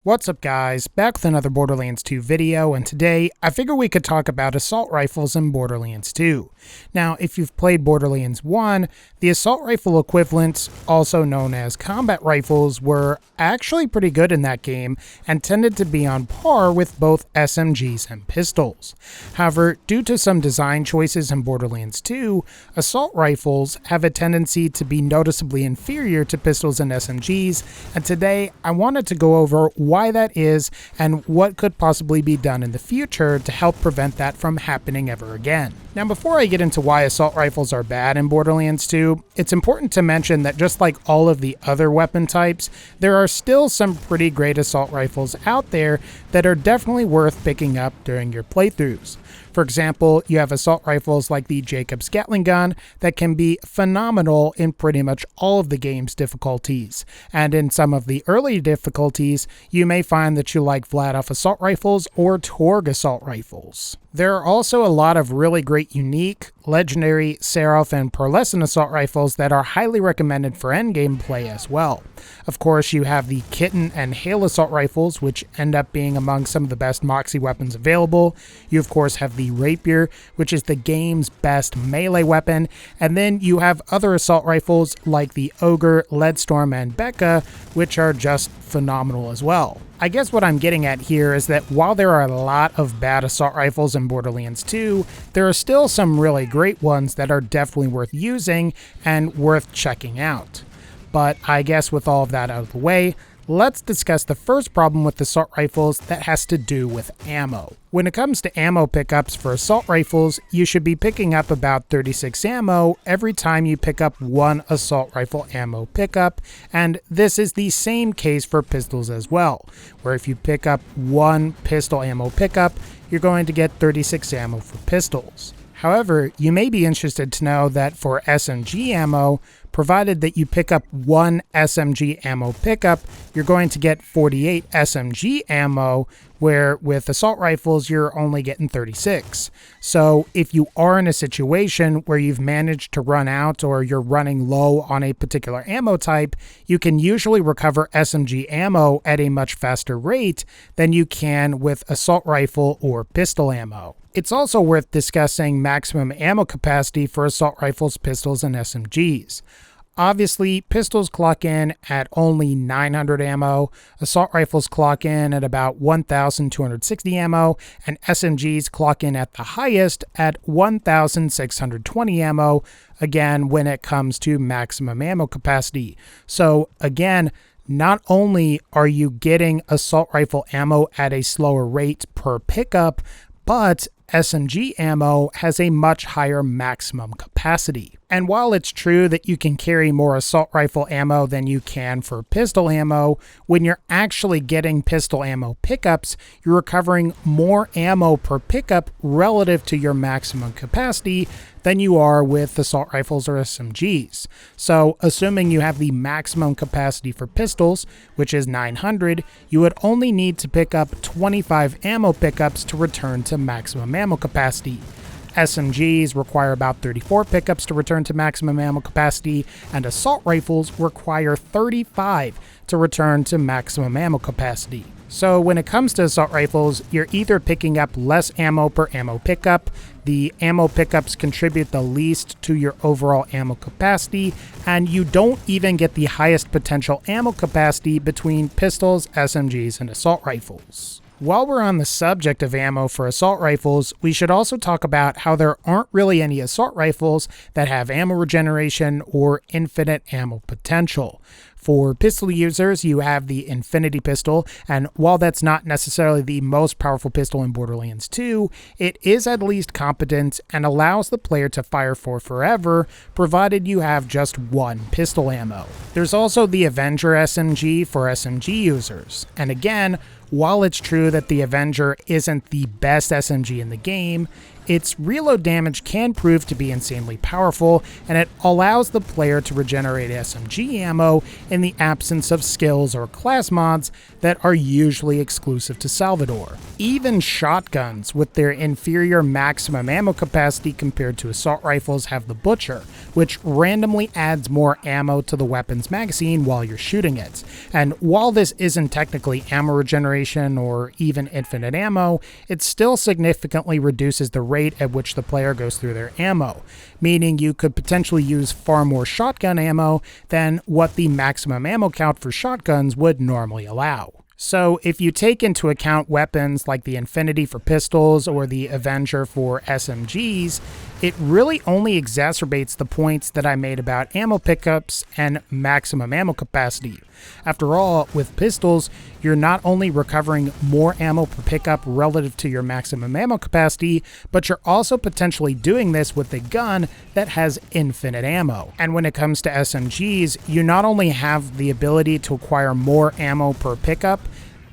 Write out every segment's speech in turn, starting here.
What's up guys, back with another Borderlands 2 video, and today I figure we could talk about assault rifles in Borderlands 2. Now, if you've played Borderlands 1, the assault rifle equivalents, also known as combat rifles, were actually pretty good in that game and tended to be on par with both SMGs and pistols. However, due to some design choices in Borderlands 2, assault rifles have a tendency to be noticeably inferior to pistols and SMGs, and today I wanted to go over why that is and what could possibly be done in the future to help prevent that from happening ever again. Now, before I get into why assault rifles are bad in Borderlands 2, it's important to mention that just like all of the other weapon types, there are still some pretty great assault rifles out there that are definitely worth picking up during your playthroughs. For example, you have assault rifles like the Jacobs Gatling gun that can be phenomenal in pretty much all of the game's difficulties. And in some of the early difficulties, you may find that you like flat-off assault rifles or Torg assault rifles. There are also a lot of really great unique, legendary, Seraph, and pearlescent assault rifles that are highly recommended for endgame play as well. Of course, you have the Kitten and Hail assault rifles, which end up being among some of the best Moxie weapons available. You of course have the Rapier, which is the game's best melee weapon, and then you have other assault rifles like the Ogre, Leadstorm, and Becca, which are just phenomenal as well. I guess what I'm getting at here is that while there are a lot of bad assault rifles in Borderlands 2, there are still some really great ones that are definitely worth using and worth checking out. But I guess with all of that out of the way, let's discuss the first problem with assault rifles that has to do with ammo. When it comes to ammo pickups for assault rifles, you should be picking up about 36 ammo every time you pick up one assault rifle ammo pickup, and this is the same case for pistols as well, where if you pick up one pistol ammo pickup, you're going to get 36 ammo for pistols. However, you may be interested to know that for SMG ammo, provided that you pick up one SMG ammo pickup, you're going to get 48 SMG ammo, where with assault rifles, you're only getting 36. So if you are in a situation where you've managed to run out or you're running low on a particular ammo type, you can usually recover SMG ammo at a much faster rate than you can with assault rifle or pistol ammo. It's also worth discussing maximum ammo capacity for assault rifles, pistols, and SMGs. Obviously, pistols clock in at only 900 ammo, assault rifles clock in at about 1,260 ammo, and SMGs clock in at the highest at 1,620 ammo, again, when it comes to maximum ammo capacity. So again, not only are you getting assault rifle ammo at a slower rate per pickup, but SMG ammo has a much higher maximum capacity. And while it's true that you can carry more assault rifle ammo than you can for pistol ammo, when you're actually getting pistol ammo pickups, you're recovering more ammo per pickup relative to your maximum capacity than you are with assault rifles or SMGs. So assuming you have the maximum capacity for pistols, which is 900, you would only need to pick up 25 ammo pickups to return to maximum ammo capacity. SMGs require about 34 pickups to return to maximum ammo capacity, and assault rifles require 35 to return to maximum ammo capacity. So when it comes to assault rifles, you're either picking up less ammo per ammo pickup, the ammo pickups contribute the least to your overall ammo capacity, and you don't even get the highest potential ammo capacity between pistols, SMGs, and assault rifles. While we're on the subject of ammo for assault rifles, we should also talk about how there aren't really any assault rifles that have ammo regeneration or infinite ammo potential. For pistol users, you have the Infinity Pistol, and while that's not necessarily the most powerful pistol in Borderlands 2, it is at least competent and allows the player to fire for forever, provided you have just one pistol ammo. There's also the Avenger SMG for SMG users, and again, while it's true that the Avenger isn't the best SMG in the game, its reload damage can prove to be insanely powerful, and it allows the player to regenerate SMG ammo in the absence of skills or class mods that are usually exclusive to Salvador. Even shotguns with their inferior maximum ammo capacity compared to assault rifles have the Butcher, which randomly adds more ammo to the weapon's magazine while you're shooting it. And while this isn't technically ammo regeneration or even infinite ammo, it still significantly reduces the rate at which the player goes through their ammo, meaning you could potentially use far more shotgun ammo than what the maximum ammo count for shotguns would normally allow. So if you take into account weapons like the Infinity for pistols or the Avenger for SMGs, it really only exacerbates the points that I made about ammo pickups and maximum ammo capacity. After all, with pistols, you're not only recovering more ammo per pickup relative to your maximum ammo capacity, but you're also potentially doing this with a gun that has infinite ammo. And when it comes to SMGs, you not only have the ability to acquire more ammo per pickup,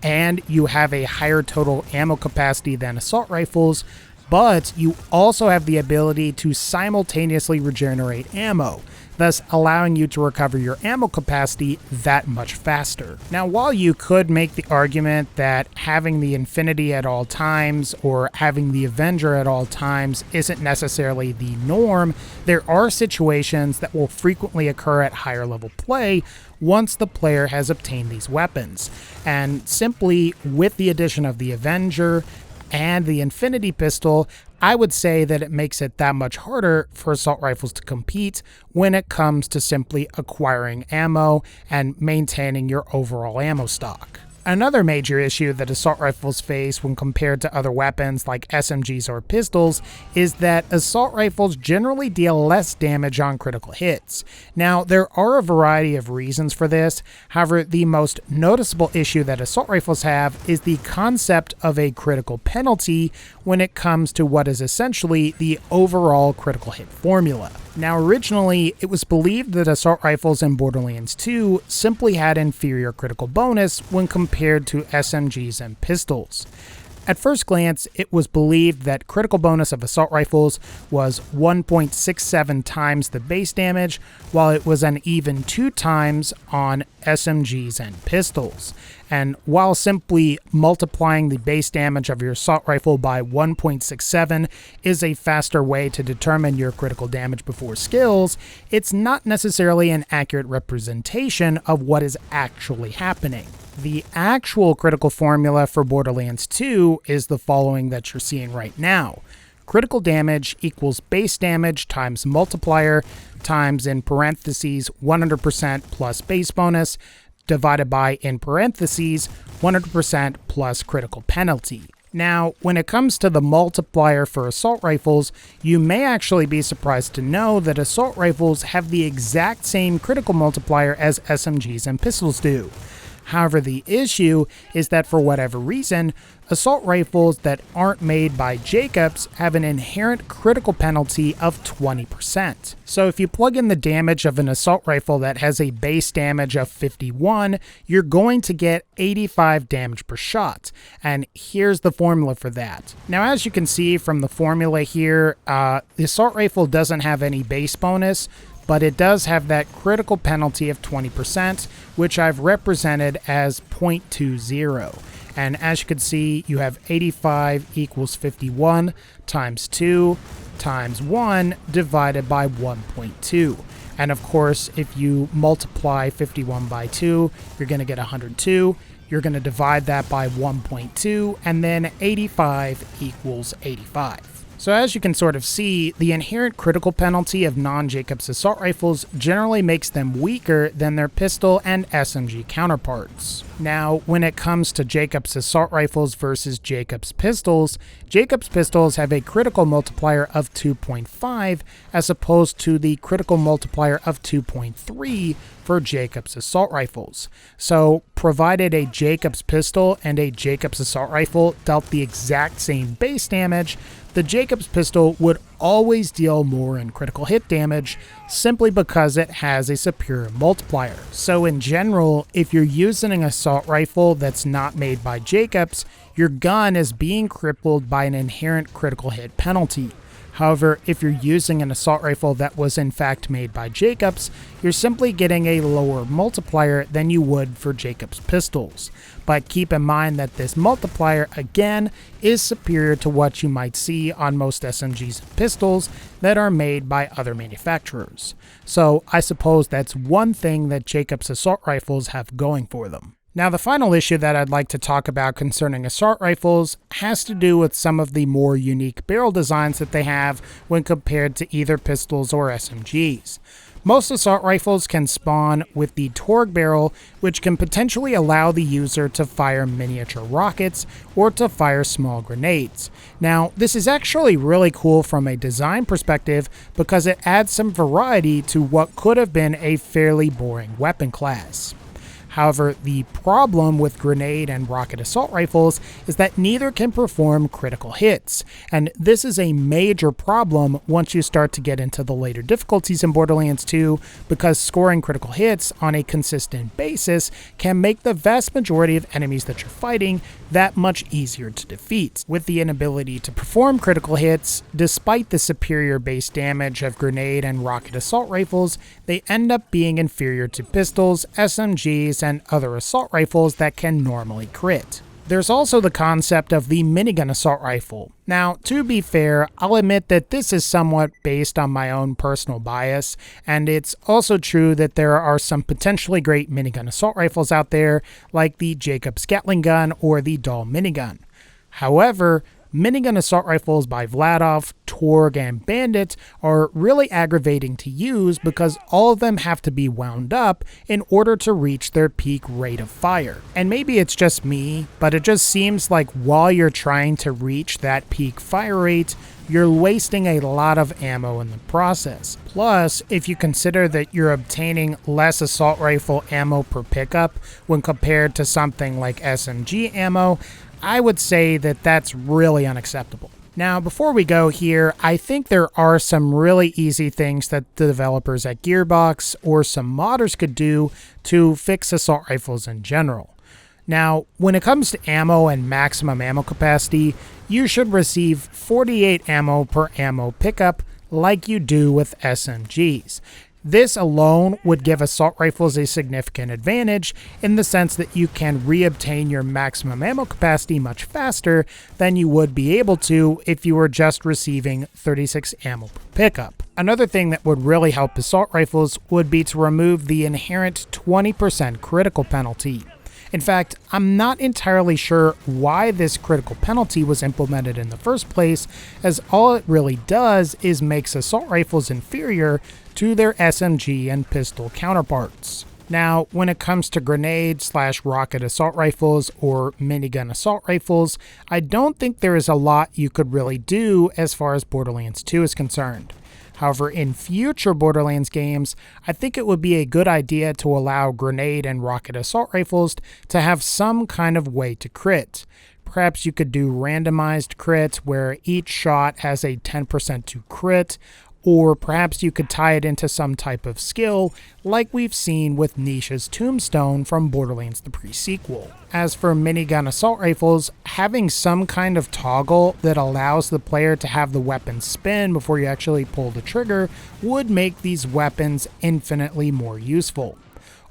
and you have a higher total ammo capacity than assault rifles, but you also have the ability to simultaneously regenerate ammo, thus allowing you to recover your ammo capacity that much faster. Now, while you could make the argument that having the Infinity at all times or having the Avenger at all times isn't necessarily the norm, there are situations that will frequently occur at higher level play once the player has obtained these weapons. And simply with the addition of the Avenger and the Infinity pistol, I would say that it makes it that much harder for assault rifles to compete when it comes to simply acquiring ammo and maintaining your overall ammo stock. Another major issue that assault rifles face when compared to other weapons like SMGs or pistols is that assault rifles generally deal less damage on critical hits. Now, there are a variety of reasons for this. However, the most noticeable issue that assault rifles have is the concept of a critical penalty when it comes to what is essentially the overall critical hit formula. Now, originally, it was believed that assault rifles in Borderlands 2 simply had inferior critical bonus when compared to SMGs and pistols. At first glance, it was believed that critical bonus of assault rifles was 1.67 times the base damage, while it was an even 2 times on SMGs and pistols. And while simply multiplying the base damage of your assault rifle by 1.67 is a faster way to determine your critical damage before skills, it's not necessarily an accurate representation of what is actually happening. The actual critical formula for Borderlands 2 is the following that you're seeing right now. Critical damage equals base damage times multiplier times in parentheses 100% plus base bonus divided by in parentheses 100% plus critical penalty. Now, when it comes to the multiplier for assault rifles, you may actually be surprised to know that assault rifles have the exact same critical multiplier as SMGs and pistols do. However, the issue is that for whatever reason, assault rifles that aren't made by Jacobs have an inherent critical penalty of 20%. So if you plug in the damage of an assault rifle that has a base damage of 51, you're going to get 85 damage per shot. And here's the formula for that. Now, as you can see from the formula here, the assault rifle doesn't have any base bonus, but it does have that critical penalty of 20%, which I've represented as 0.20. And as you can see, you have 85 equals 51 times 2 times 1 divided by 1.2. And of course, if you multiply 51 by 2, you're going to get 102. You're going to divide that by 1.2, and then 85 equals 85. So as you can sort of see, the inherent critical penalty of non-Jacobs assault rifles generally makes them weaker than their pistol and SMG counterparts. Now, when it comes to Jacobs assault rifles versus Jacobs pistols have a critical multiplier of 2.5 as opposed to the critical multiplier of 2.3 for Jacobs assault rifles. So, provided a Jacobs pistol and a Jacobs assault rifle dealt the exact same base damage, the Jacob's pistol would always deal more in critical hit damage simply because it has a superior multiplier. So in general, if you're using an assault rifle that's not made by Jacobs, your gun is being crippled by an inherent critical hit penalty. However, if you're using an assault rifle that was in fact made by Jacobs, you're simply getting a lower multiplier than you would for Jacobs pistols. But keep in mind that this multiplier, again, is superior to what you might see on most SMGs and pistols that are made by other manufacturers. So I suppose that's one thing that Jacobs assault rifles have going for them. Now, the final issue that I'd like to talk about concerning assault rifles has to do with some of the more unique barrel designs that they have when compared to either pistols or SMGs. Most assault rifles can spawn with the Torgue barrel, which can potentially allow the user to fire miniature rockets or to fire small grenades. Now, this is actually really cool from a design perspective because it adds some variety to what could have been a fairly boring weapon class. However, the problem with grenade and rocket assault rifles is that neither can perform critical hits, and this is a major problem once you start to get into the later difficulties in Borderlands 2, because scoring critical hits on a consistent basis can make the vast majority of enemies that you're fighting that much easier to defeat. With the inability to perform critical hits, despite the superior base damage of grenade and rocket assault rifles, they end up being inferior to pistols, SMGs, and other assault rifles that can normally crit. There's also the concept of the minigun assault rifle. Now, to be fair, I'll admit that this is somewhat based on my own personal bias, and it's also true that there are some potentially great minigun assault rifles out there, like the Jacobs Gatling gun or the Dahl minigun. However, minigun assault rifles by Vladov, Torgue, and Bandit are really aggravating to use because all of them have to be wound up in order to reach their peak rate of fire. And maybe it's just me, but it just seems like while you're trying to reach that peak fire rate, you're wasting a lot of ammo in the process. Plus, if you consider that you're obtaining less assault rifle ammo per pickup when compared to something like SMG ammo, I would say that that's really unacceptable. Now, before we go here, I think there are some really easy things that the developers at Gearbox or some modders could do to fix assault rifles in general. Now, when it comes to ammo and maximum ammo capacity, you should receive 48 ammo per ammo pickup like you do with SMGs. This alone would give assault rifles a significant advantage in the sense that you can reobtain your maximum ammo capacity much faster than you would be able to if you were just receiving 36 ammo per pickup. Another thing that would really help assault rifles would be to remove the inherent 20% critical penalty. In fact, I'm not entirely sure why this critical penalty was implemented in the first place, as all it really does is makes assault rifles inferior to their SMG and pistol counterparts. Now, when it comes to grenade/rocket assault rifles or minigun assault rifles, I don't think there is a lot you could really do as far as Borderlands 2 is concerned. However, in future Borderlands games, I think it would be a good idea to allow grenade and rocket assault rifles to have some kind of way to crit. Perhaps you could do randomized crit where each shot has a 10% to crit, or perhaps you could tie it into some type of skill like we've seen with Nisha's Tombstone from Borderlands the pre-sequel. As for minigun assault rifles, having some kind of toggle that allows the player to have the weapon spin before you actually pull the trigger would make these weapons infinitely more useful.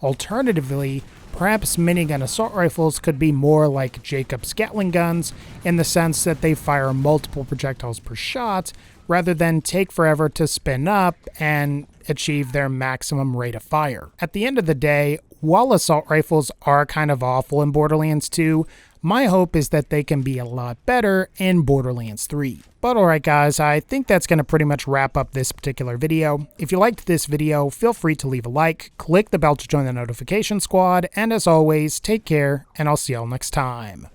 Alternatively, perhaps minigun assault rifles could be more like Jacobs Gatling guns in the sense that they fire multiple projectiles per shot rather than take forever to spin up and achieve their maximum rate of fire. At the end of the day, while assault rifles are kind of awful in Borderlands 2, my hope is that they can be a lot better in Borderlands 3. But alright guys, I think that's going to pretty much wrap up this particular video. If you liked this video, feel free to leave a like, click the bell to join the notification squad, and as always, take care, and I'll see y'all next time.